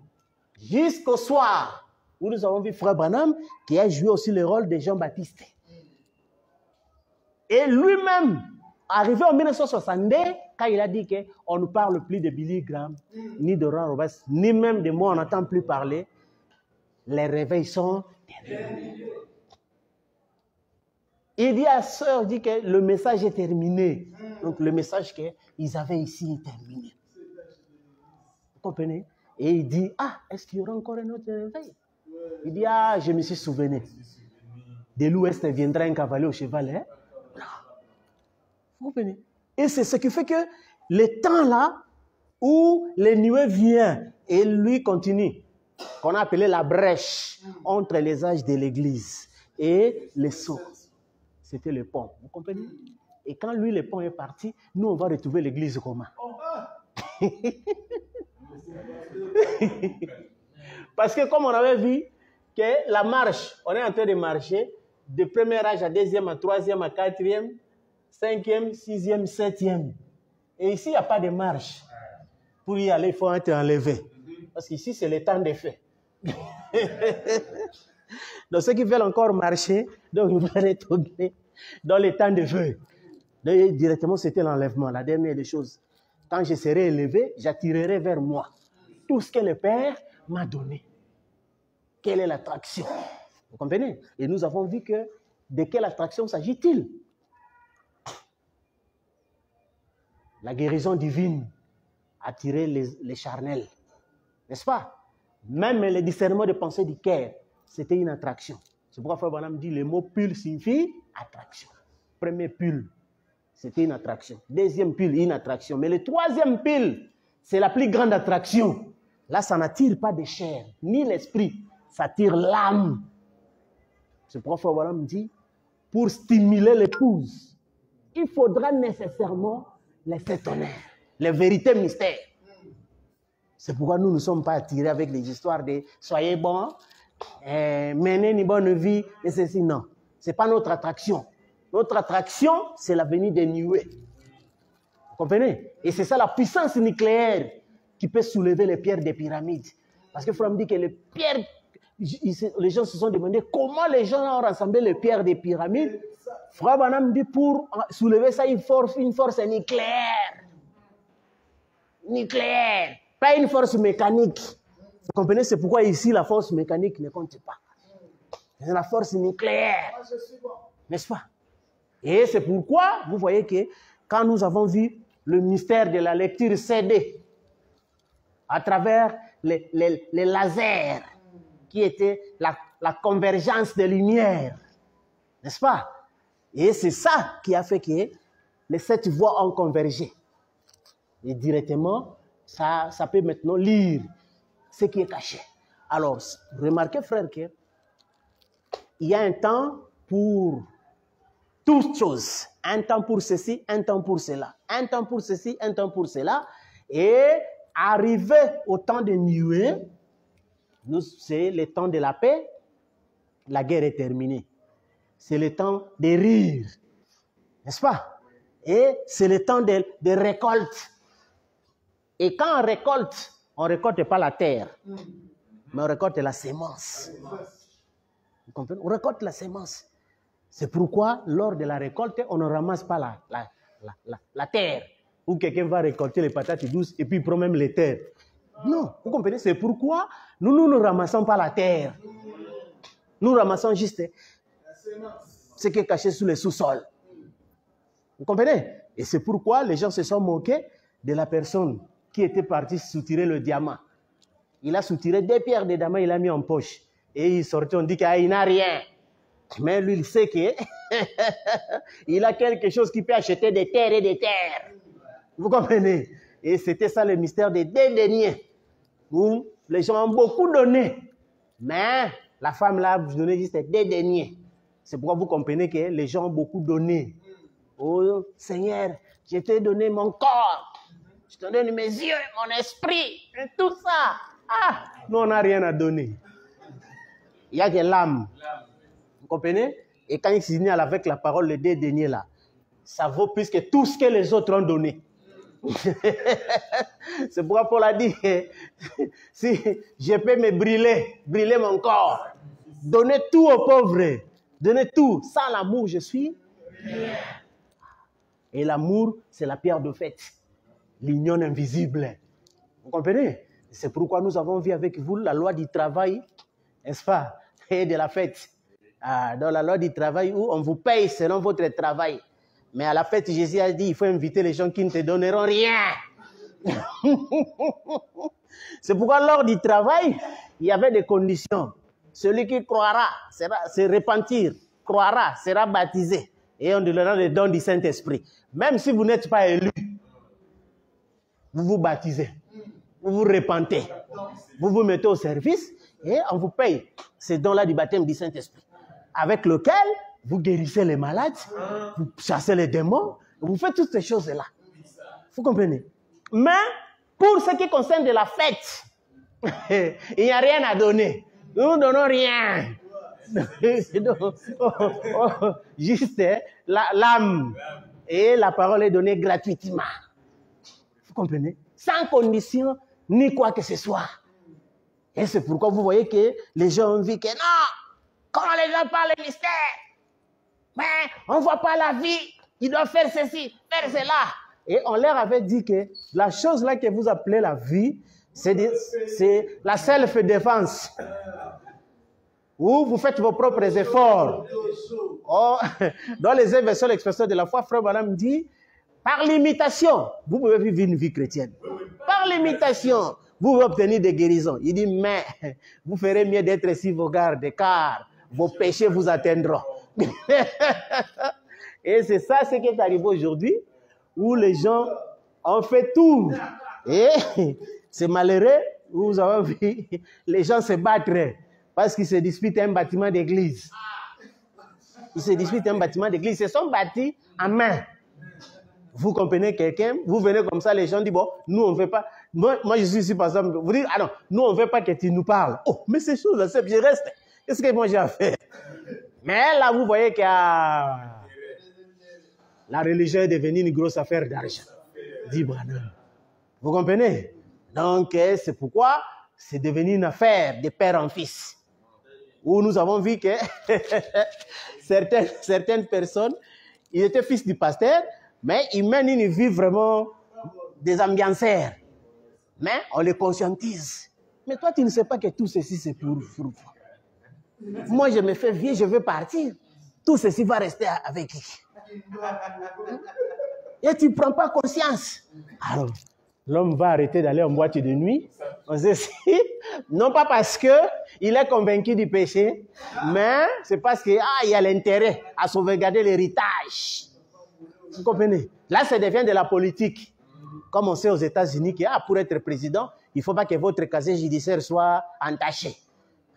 jusqu'au soir, où nous avons vu Frère Branham, qui a joué aussi le rôle de Jean-Baptiste. Et lui-même, arrivé en 1962, quand il a dit qu'on ne parle plus de Billy Graham, ni de Oral Roberts, ni même de moi, on n'entend plus parler, les réveils sont terminés. Il dit à sœur, dit que le message est terminé. Donc le message qu'ils avaient ici est terminé. Vous comprenez? Et il dit, est-ce qu'il y aura encore un autre réveil? Il dit, je me suis souvenu. De l'ouest viendra un cavalier au cheval. Hein? Vous comprenez? Et c'est ce qui fait que le temps là, où les nuées viennent et lui continue, qu'on a appelé la brèche entre les âges de l'église et les sauts. C'était le pont. Vous comprenez? Et quand lui, le pont est parti, nous, on va retrouver l'église comment? Parce que comme on avait vu que la marche, on est en train de marcher de premier âge à deuxième, à troisième, à quatrième, cinquième, sixième, septième. Et ici, il n'y a pas de marche. Pour y aller, il faut être enlevé. Parce qu'ici, c'est le temps des faits. Donc, ceux qui veulent encore marcher, donc ils vont retourner dans les temps de feu. Donc, directement, c'était l'enlèvement, la dernière des choses. Quand je serai élevé, j'attirerai vers moi tout ce que le Père m'a donné. Quelle est l'attraction? Vous comprenez? Et nous avons vu que de quelle attraction s'agit-il? La guérison divine attirait les charnels. N'est-ce pas? Même le discernement de pensée du cœur, c'était une attraction. C'est pourquoi Frère Branham dit le mot pull signifie attraction. Premier pull, c'était une attraction. Deuxième pull, une attraction. Mais le troisième pull, c'est la plus grande attraction. Là, ça n'attire pas de chair, ni l'esprit. Ça attire l'âme. C'est pourquoi Frère Branham dit, pour stimuler l'épouse, il faudra nécessairement laisser tonnerre. Les vérités mystères. C'est pourquoi nous ne sommes pas attirés avec les histoires de « soyez bons, menez une bonne vie » et ceci. Non, ce n'est pas notre attraction. Notre attraction, c'est la venue des nuées. Vous comprenez? Et c'est ça la puissance nucléaire qui peut soulever les pierres des pyramides. Parce que Frère me dit que les pierres, les gens se sont demandé comment les gens ont rassemblé les pierres des pyramides. Frère Branham dit pour soulever ça, une force nucléaire. Nucléaire. Pas une force mécanique. Vous comprenez? C'est pourquoi ici, la force mécanique ne compte pas. C'est la force nucléaire. N'est-ce pas? Et c'est pourquoi, vous voyez que quand nous avons vu le mystère de la lecture CD, à travers les lasers, qui était la convergence des lumières, n'est-ce pas? Et c'est ça qui a fait que les 7 voies ont convergé. Et directement, ça peut maintenant lire ce qui est caché. Alors, remarquez, frère, qu'il y a un temps pour toutes choses. Un temps pour ceci, un temps pour cela. Un temps pour ceci, un temps pour cela. Et arrivé au temps de nuée, c'est le temps de la paix, la guerre est terminée. C'est le temps de rire, n'est-ce pas? Et c'est le temps de récolte. Et quand on récolte pas la terre, mais on récolte la sémence. Vous comprenez? On récolte la sémence. C'est pourquoi, lors de la récolte, on ne ramasse pas la terre. Ou quelqu'un va récolter les patates douces et puis il prend même les terres. Non, vous comprenez? C'est pourquoi nous ne ramassons pas la terre. Nous ramassons juste ce qui est caché sous le sous-sol. Vous comprenez? Et c'est pourquoi les gens se sont moqués de la personne qui était partie soutirer le diamant. Il a soutiré 2 pierres de diamant, il a mis en poche. Et il sortait, on dit qu'il n'a rien. Mais lui, il sait qu'il a quelque chose qui peut acheter des terres et des terres. Vous comprenez? Et c'était ça le mystère des 2 derniers. Où les gens ont beaucoup donné. Mais la femme là, vous donnez juste 2 derniers. C'est pourquoi vous comprenez que les gens ont beaucoup donné. Oh Seigneur, je t'ai donné mon corps. Je te donne mes yeux, mon esprit, et tout ça. Ah, nous, on n'a rien à donner. Il y a que l'âme. Vous comprenez? Et quand il signe avec la parole, les 2 derniers là, ça vaut plus que tout ce que les autres ont donné. C'est pourquoi Paul a dit, si je peux me brûler mon corps, donner tout aux pauvres, donner tout. Sans l'amour, je suis rien. Et l'amour, c'est la pierre de fête, l'union invisible. Vous comprenez? C'est pourquoi nous avons vu avec vous la loi du travail, n'est-ce pas? Et de la fête. Dans la loi du travail où on vous paye selon votre travail. Mais à la fête, Jésus a dit, il faut inviter les gens qui ne te donneront rien. C'est pourquoi lors du travail, il y avait des conditions. Celui qui croira, se repentir, croira, sera baptisé. Et on donnera le don du Saint-Esprit. Même si vous n'êtes pas élu, vous vous baptisez. Vous vous repentez. Vous vous mettez au service et on vous paye ce don-là du baptême du Saint-Esprit. Avec lequel vous guérissez les malades, vous chassez les démons, vous faites toutes ces choses-là. Vous comprenez? Mais pour ce qui concerne de la fête, il n'y a rien à donner. Nous ne donnons rien. Juste l'âme. Et la parole est donnée gratuitement. Vous comprenez? Sans condition, ni quoi que ce soit. Et c'est pourquoi vous voyez que les gens ont vu que non, quand les gens parlent de mystère, mais on ne voit pas la vie, ils doivent faire ceci, faire cela. Et on leur avait dit que la chose là que vous appelez la vie, c'est la self-défense. Où vous faites vos propres efforts. Oh, dans les inversions de l'expression de la foi, Frère Branham dit, par l'imitation, vous pouvez vivre une vie chrétienne. Par l'imitation, vous pouvez obtenir des guérisons. Il dit, mais vous ferez mieux d'être ici vos gardes, car vos péchés vous atteindront. Et c'est ça ce qui est arrivé aujourd'hui, où les gens ont fait tout. Et c'est malheureux, vous avez vu, les gens se battent parce qu'ils se disputent un bâtiment d'église. Ils se disputent un bâtiment d'église. Ils se sont bâtis en main. Vous comprenez quelqu'un, vous venez comme ça, les gens disent, bon, nous on ne veut pas. Moi je suis ici par exemple, vous dites, ah non, nous on ne veut pas que tu nous parles. Oh, mais ces choses-là, je reste. Qu'est-ce que moi j'ai à faire? Mais là, vous voyez que la religion est devenue une grosse affaire d'argent. Dit Branham. Vous comprenez? Donc, c'est pourquoi c'est devenu une affaire de père en fils. Où nous avons vu que certaines personnes, ils étaient fils du pasteur, mais ils mènent une vie vraiment des ambianceurs. Mais on les conscientise. Mais toi, tu ne sais pas que tout ceci, c'est pour vous. Moi, je me fais vieux, je veux partir. Tout ceci va rester avec qui? Et tu ne prends pas conscience. Alors, l'homme va arrêter d'aller en boîte de nuit. On sait si, non pas parce qu'il est convaincu du péché, mais c'est parce qu'il y a l'intérêt à sauvegarder l'héritage. Vous comprenez? Là, ça devient de la politique. Comme on sait aux États-Unis que pour être président, il ne faut pas que votre casier judiciaire soit entaché.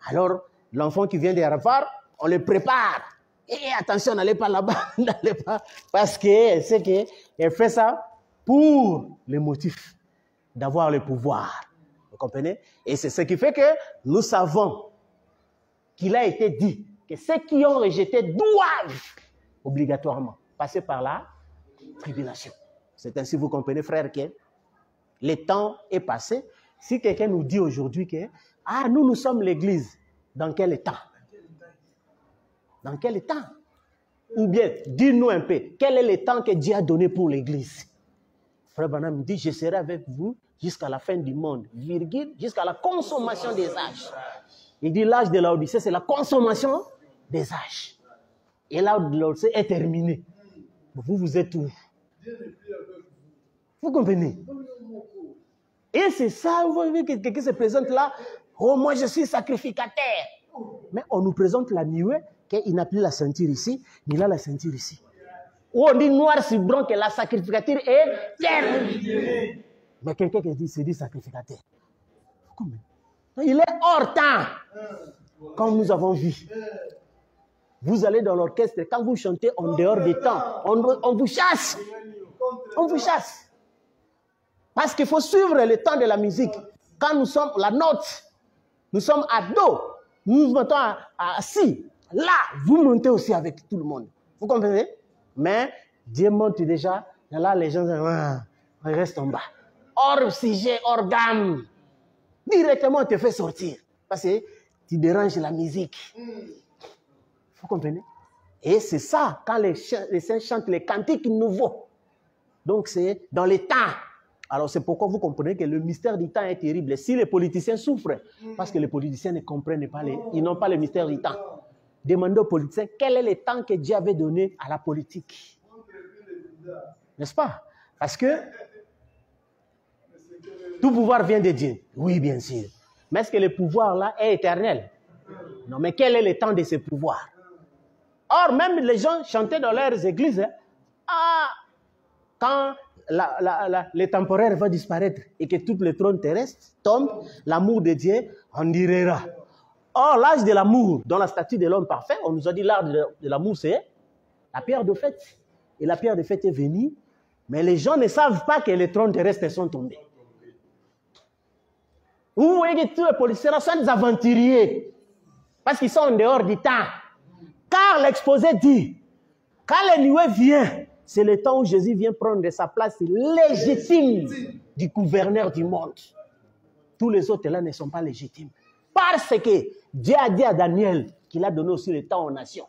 Alors, l'enfant qui vient de Harvard, on le prépare. Et attention, n'allez pas là-bas, n'allez pas, parce qu'elle sait qu'elle fait ça pour le motif d'avoir le pouvoir. Vous comprenez? Et c'est ce qui fait que nous savons qu'il a été dit que ceux qui ont rejeté doivent obligatoirement passer par la tribulation. C'est ainsi, vous comprenez, frère, que le temps est passé. Si quelqu'un nous dit aujourd'hui que nous sommes l'Église, dans quel temps? Dans quel temps? Ou bien, dis-nous un peu, quel est le temps que Dieu a donné pour l'Église? Frère Branham dit, je serai avec vous jusqu'à la fin du monde, virgule, jusqu'à la consommation des âges. Il dit, l'âge de l'Odyssée, c'est la consommation des âges. Et l'âge de l'Odyssée est terminé. Vous êtes où? Vous comprenez? Et c'est ça, vous voyez que quelqu'un se présente là, oh, moi je suis sacrificateur. Mais on nous présente la nuée, qu'il n'a plus la ceinture ici, mais il a la ceinture ici. Ou on dit noir sur blanc que la sacrificature est terminée. Mais quelqu'un qui se dit sacrificateur. Comment? Il est hors temps. Comme nous avons vu. Vous allez dans l'orchestre, quand vous chantez en dehors des temps, on vous chasse. On vous chasse. Parce qu'il faut suivre le temps de la musique. Quand nous sommes la note, nous sommes à dos, nous nous mettons à si. Là, vous montez aussi avec tout le monde. Vous comprenez? Mais Dieu monte déjà, et là les gens restent en bas. Hors sujet, hors gamme. Directement, on te fait sortir. Parce que tu déranges la musique. Vous comprenez? Et c'est ça, quand les saints chantent les cantiques nouveaux. Donc c'est dans les temps. Alors c'est pourquoi vous comprenez que le mystère du temps est terrible. Si les politiciens souffrent, parce que les politiciens ne comprennent pas, ils n'ont pas le mystère du temps. Demandez aux politiciens quel est le temps que Dieu avait donné à la politique. N'est-ce pas? Parce que tout pouvoir vient de Dieu. Oui, bien sûr. Mais est-ce que le pouvoir là est éternel? Non, mais quel est le temps de ce pouvoir? Or, même les gens chantaient dans leurs églises, quand le temporaire va disparaître et que tout le trône terrestre tombe, l'amour de Dieu en durera. Or, l'âge de l'amour, dans la statue de l'homme parfait, on nous a dit l'âge de l'amour, c'est la pierre de fête. Et la pierre de fête est venue, mais les gens ne savent pas que les trônes terrestres sont tombés. Vous voyez que tous les policiers sont des aventuriers, parce qu'ils sont en dehors du temps. Car l'exposé dit, quand la nuée vient, c'est le temps où Jésus vient prendre sa place légitime du gouverneur du monde. Tous les autres là ne sont pas légitimes. Parce que Dieu a dit à Daniel qu'il a donné aussi le temps aux nations.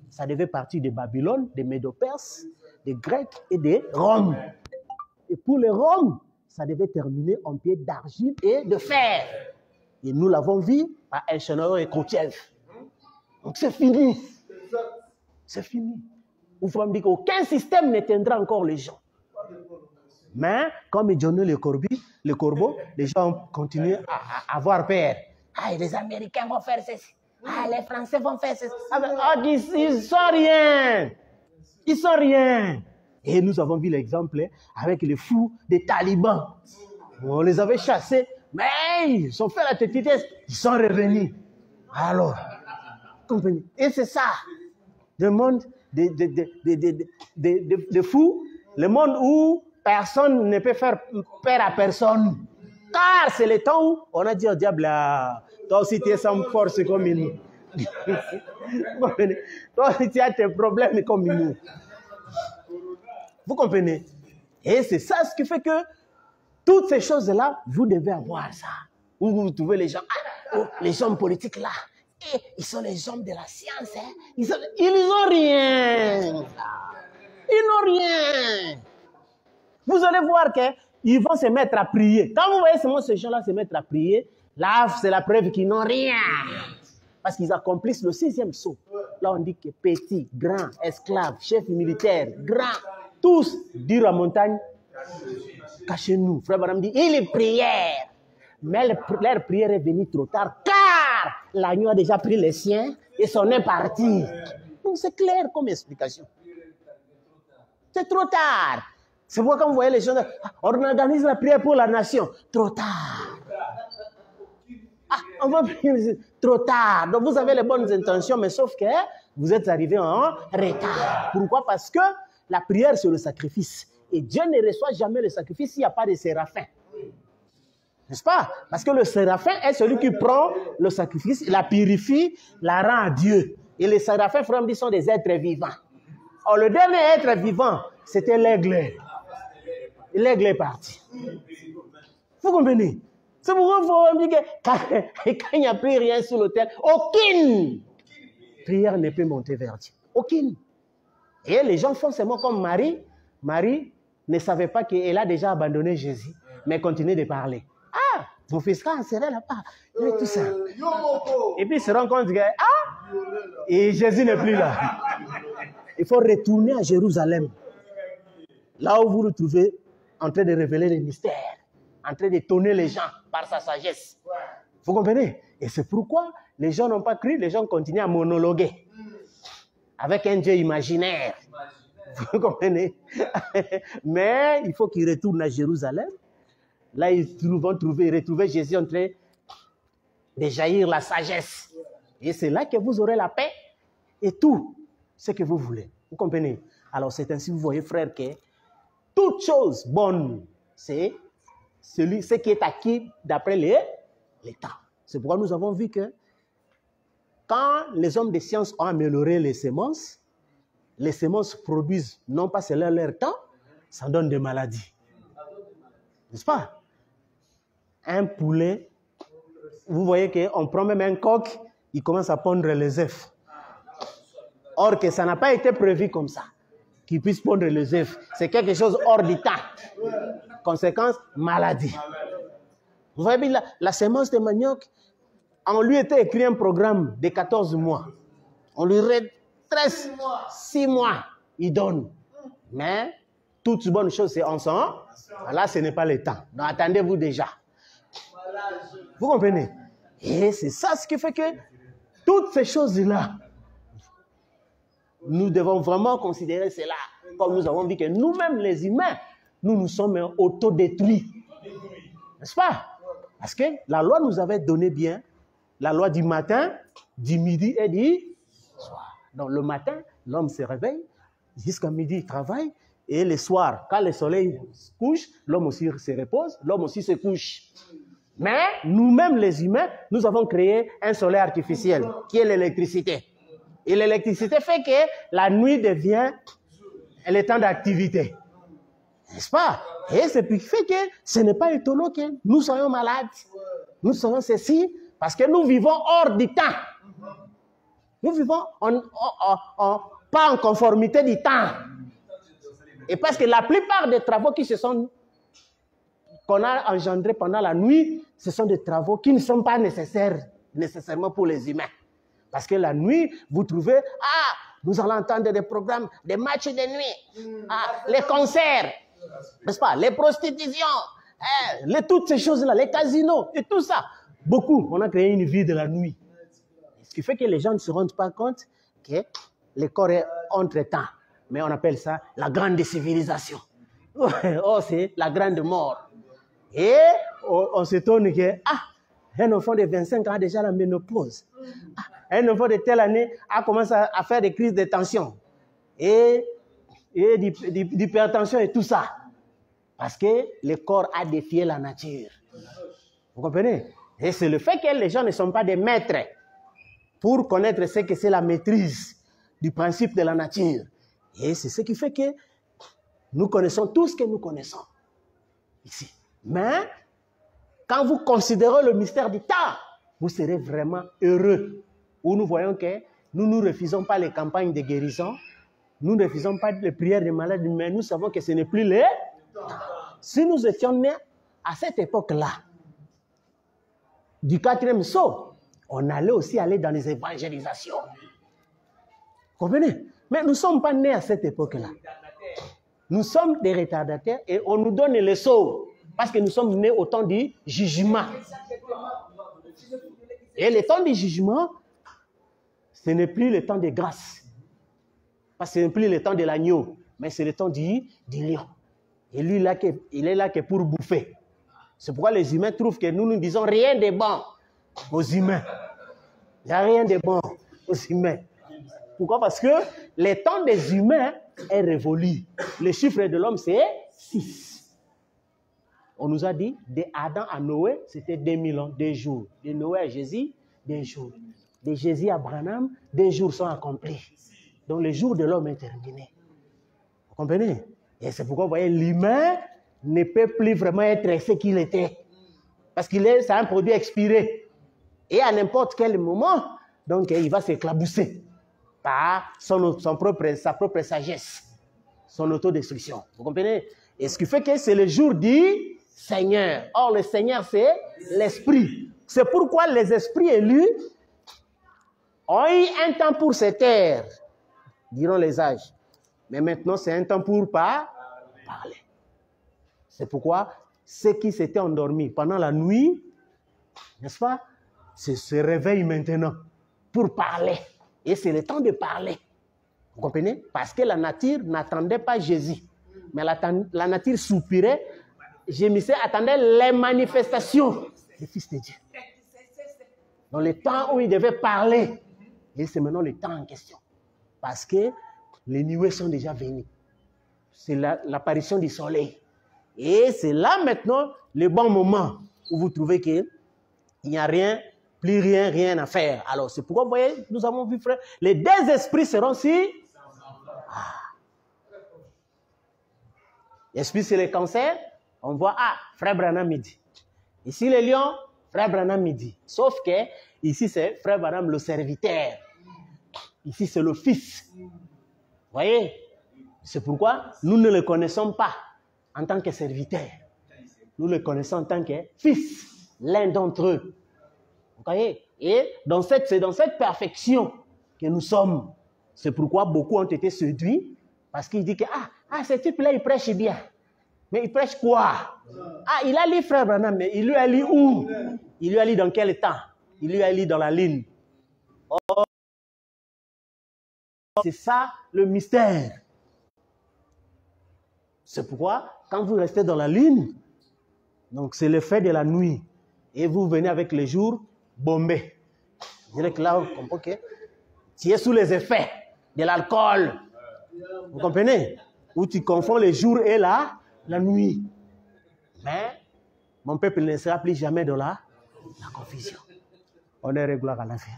Ça devait partir de Babylone, des Médo-Perses, des Grecs et des Roms. Et pour les Roms, ça devait terminer en pied d'argile et de fer. Et nous l'avons vu à Elchenor et Khrouchtchev. Donc c'est fini. C'est fini. Vous pouvez me dire qu'aucun système n'éteindra encore les gens. Mais comme il donnait le corbeau, les gens continuent à avoir peur. Ah, les Américains vont faire ceci. Ah, les Français vont faire ceci. Ah, ils ne sont rien. Ils ne sont rien. Et nous avons vu l'exemple avec les fous des talibans. On les avait chassés, mais ils ont fait la petitesse. Ils sont revenus. Alors, comprenez. Et c'est ça. Le monde de fous. Le monde où personne ne peut faire peur à personne. Car c'est le temps où on a dit au diable, toi aussi tu es sans force comme nous. Toi aussi tu as tes problèmes comme nous. Vous comprenez? Et c'est ça ce qui fait que toutes ces choses-là, vous devez avoir ça. Où vous trouvez les gens, les hommes politiques là, ils sont les hommes de la science. Hein? Ils n'ont rien. Ils n'ont rien. Vous allez voir qu'ils vont se mettre à prier. Quand vous voyez seulement ces gens-là se mettre à prier, là, c'est la preuve qu'ils n'ont rien. Parce qu'ils accomplissent le 6e saut. Là, on dit que petit, grand, esclave, chef militaire, grand, tous dirent à montagne, cachez-nous. Frère Branham dit, il est prière. Mais leur prière est venue trop tard, car l'agneau a déjà pris les siens et s'en est parti. Donc c'est clair comme explication. C'est trop tard. C'est pourquoi quand vous voyez les gens, on organise la prière pour la nation. Trop tard. On va prier trop tard. Donc vous avez les bonnes intentions, mais sauf que vous êtes arrivé en retard. Pourquoi? Parce que la prière, c'est le sacrifice. Et Dieu ne reçoit jamais le sacrifice s'il n'y a pas de séraphin. N'est-ce pas? Parce que le séraphin est celui qui prend le sacrifice, la purifie, la rend à Dieu. Et les séraphins, frères, sont des êtres vivants. Or, le dernier être vivant, c'était l'aigle. L'aigle est parti. Vous comprenez? C'est pourquoi il faut me dire que quand il n'y a plus rien sur l'autel, aucune prière ne peut monter vers Dieu. Aucune. Et les gens font seulement comme Marie. Marie ne savait pas qu'elle a déjà abandonné Jésus, mais continue de parler. Ah, mon fils quand serait là-bas. Tout ça. Et puis il se rend compte que, et Jésus n'est plus là. Il faut retourner à Jérusalem. Là où vous le trouvez en train de révéler les mystères, en train d'étonner les gens par sa sagesse. Vous comprenez? Et c'est pourquoi les gens n'ont pas cru, les gens continuent à monologuer avec un Dieu imaginaire. Vous comprenez? Mais il faut qu'ils retournent à Jérusalem. Là, ils vont retrouver Jésus en train de jaillir la sagesse. Et c'est là que vous aurez la paix et tout ce que vous voulez. Vous comprenez? Alors, c'est ainsi, vous voyez, frère, que toute chose bonne, c'est ce qui est acquis d'après les temps. C'est pourquoi nous avons vu que quand les hommes de science ont amélioré les semences, les semences produisent, non pas selon leur temps, ça donne des maladies. N'est-ce pas? Un poulet, vous voyez qu'on prend même un coq, il commence à pondre les œufs. Or que ça n'a pas été prévu comme ça, qu'il puisse pondre les œufs. C'est quelque chose hors du temps. Conséquence, maladie. Vous voyez bien, la semence de manioc, on lui était écrit un programme de 14 mois. On lui redresse 6 mois, il donne. Mais toute bonne chose, c'est en son. Là, ce n'est pas le temps. Donc, attendez-vous déjà. Vous comprenez? Et c'est ça ce qui fait que toutes ces choses-là, nous devons vraiment considérer cela comme nous avons dit que nous-mêmes, les humains, nous nous sommes autodétruits. N'est-ce pas? Parce que la loi nous avait donné bien la loi du matin, du midi et du soir. Donc le matin, l'homme se réveille, jusqu'à midi, il travaille, et le soir, quand le soleil se couche, l'homme aussi se repose, l'homme aussi se couche. Mais nous-mêmes, les humains, nous avons créé un soleil artificiel, qui est l'électricité. Et l'électricité fait que la nuit devient le temps d'activité. N'est-ce pas? Et c'est ce qui fait que ce n'est pas étonnant que nous soyons malades. Nous soyons ceci parce que nous vivons hors du temps. Nous vivons pas en conformité du temps. Et parce que la plupart des travaux qu'on a engendrés pendant la nuit, ce sont des travaux qui ne sont pas nécessairement pour les humains. Parce que la nuit, vous trouvez, nous allons entendre des programmes, des matchs de nuit, les concerts, n'est-ce pas, les prostitutions, toutes ces choses-là, les casinos et tout ça. Beaucoup, on a créé une vie de la nuit. Ce qui fait que les gens ne se rendent pas compte que le corps est entre-temps. Mais on appelle ça la grande civilisation. Oh, c'est la grande mort. Et on s'étonne que, un enfant de 25 ans a déjà la ménopause. Un enfant de telle année a commencé à faire des crises de tension. Et d'hypertension et tout ça. Parce que le corps a défié la nature. Vous comprenez? Et c'est le fait que les gens ne sont pas des maîtres pour connaître ce que c'est la maîtrise du principe de la nature. Et c'est ce qui fait que nous connaissons tout ce que nous connaissons ici. Mais quand vous considérez le mystère du temps, vous serez vraiment heureux. Où nous voyons que nous ne refusons pas les campagnes de guérison, nous ne refusons pas les prières des malades, mais nous savons que ce n'est plus les temps. Si nous étions nés à cette époque-là, du 4e sceau, on allait aussi aller dans les évangélisations. Vous comprenez? Mais nous ne sommes pas nés à cette époque-là. Nous sommes des retardataires et on nous donne les sceaux parce que nous sommes nés au temps du jugement. Et le temps du jugement, ce n'est plus le temps de grâce. Parce que ce n'est plus le temps de l'agneau, mais c'est le temps du lion. Et lui, il est là que pour bouffer. C'est pourquoi les humains trouvent que nous disons rien de bon aux humains. Il n'y a rien de bon aux humains. Pourquoi? Parce que le temps des humains est révolu. Le chiffre de l'homme, c'est 6. On nous a dit, de Adam à Noé, c'était 2000 ans, 2 jours. De Noé à Jésus, 2 jours. De Jésus à Branham, 2 jours sont accomplis. Donc le jour de l'homme est terminé. Vous comprenez? Et c'est pourquoi vous voyez, l'humain ne peut plus vraiment être ce qu'il était. Parce c'est un produit expiré. Et à n'importe quel moment, donc il va s'éclabousser par sa propre sagesse, son autodestruction. Vous comprenez? Et ce qui fait que c'est le jour du Seigneur. Or, le Seigneur, c'est l'Esprit. C'est pourquoi les esprits élus ont eu un temps pour se taire, diront les âges. Mais maintenant, c'est un temps pour parler. C'est pourquoi ceux qui s'étaient endormis pendant la nuit, n'est-ce pas, se réveillent maintenant pour parler. Et c'est le temps de parler. Vous comprenez? Parce que la nature n'attendait pas Jésus. Mais la nature soupirait, gémissait, attendait les manifestations du Fils de Dieu. Dans le temps où il devait parler. Et c'est maintenant le temps en question. Parce que les nuées sont déjà venues. C'est l'apparition du soleil. Et c'est là maintenant le bon moment où vous trouvez qu'il n'y a rien, plus rien à faire. Alors c'est pourquoi vous voyez, nous avons vu, frère, les 2 esprits seront si. L'esprit, c'est le cancer. On voit, ah, Frère Branham midi. Ici, les lions, Frère Branham midi. Sauf que, ici, c'est Frère Branham le serviteur. Ici, c'est le fils. Vous voyez? C'est pourquoi nous ne le connaissons pas en tant que serviteur. Nous le connaissons en tant que fils, l'un d'entre eux. Vous voyez? Et c'est dans cette perfection que nous sommes. C'est pourquoi beaucoup ont été séduits, parce qu'ils disent que, ah, ce type-là, il prêche bien. Mais il prêche quoi? Ah, il a lu Frère Branham, mais il lui a lu où? Il lui a lu dans quel temps? Il lui a lu dans la ligne. Oh, c'est ça le mystère. C'est pourquoi, quand vous restez dans la lune, donc c'est l'effet de la nuit, et vous venez avec le jour bombé. Je dirais que là, vous comprenez que tu es sous les effets de l'alcool. Vous comprenez? Où tu confonds le jour et la nuit. Mais mon peuple ne sera plus jamais dans la confusion. On est régulier à la fin.